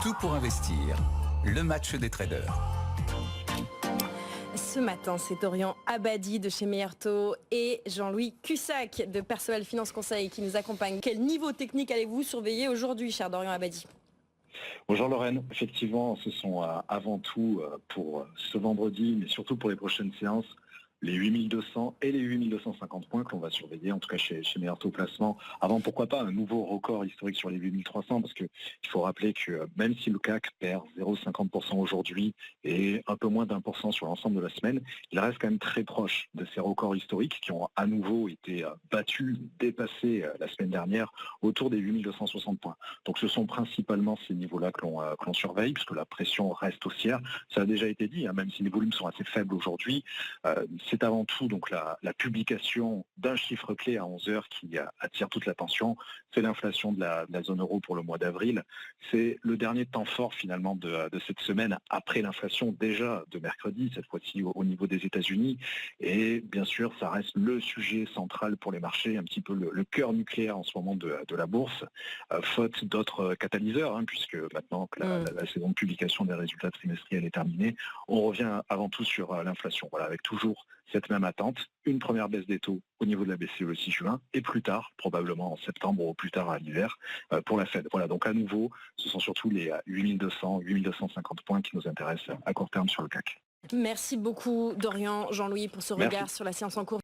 Tout pour investir. Le match des traders. Ce matin, c'est Dorian Abadi de chez Meilleur et Jean-Louis Cussac de Perceval Finance Conseil qui nous accompagnent. Quel niveau technique allez-vous surveiller aujourd'hui, cher Dorian Abadi ? Bonjour Lorraine, effectivement ce sont avant tout pour ce vendredi, mais surtout pour les prochaines séances, les 8200 et les 8250 points que l'on va surveiller, en tout cas chez Meilleur Taux Placement. Avant, pourquoi pas, un nouveau record historique sur les 8300, parce qu'il faut rappeler que même si le CAC perd 0,50% aujourd'hui et un peu moins d'1% sur l'ensemble de la semaine, il reste quand même très proche de ces records historiques qui ont à nouveau été battus, dépassés la semaine dernière, autour des 8260 points. Donc ce sont principalement ces niveaux-là que l'on surveille, puisque la pression reste haussière. Ça a déjà été dit, même si les volumes sont assez faibles aujourd'hui. C'est avant tout donc la publication d'un chiffre clé à 11 heures qui attire toute l'attention. C'est l'inflation de la zone euro pour le mois d'avril. C'est le dernier temps fort finalement de cette semaine après l'inflation déjà de mercredi, cette fois-ci au niveau des États-Unis. Et bien sûr, ça reste le sujet central pour les marchés, un petit peu le cœur nucléaire en ce moment de la bourse, faute d'autres catalyseurs, puisque maintenant que la saison de publication des résultats trimestriels est terminée, on revient avant tout sur l'inflation. Voilà, avec toujours cette même attente, une première baisse des taux au niveau de la BCE le 6 juin, et plus tard, probablement en septembre ou plus tard à l'hiver, pour la Fed. Voilà, donc à nouveau, ce sont surtout les 8200, 8250 points qui nous intéressent à court terme sur le CAC. Merci beaucoup Dorian, Jean-Louis pour ce regard Merci. sur la séance en cours.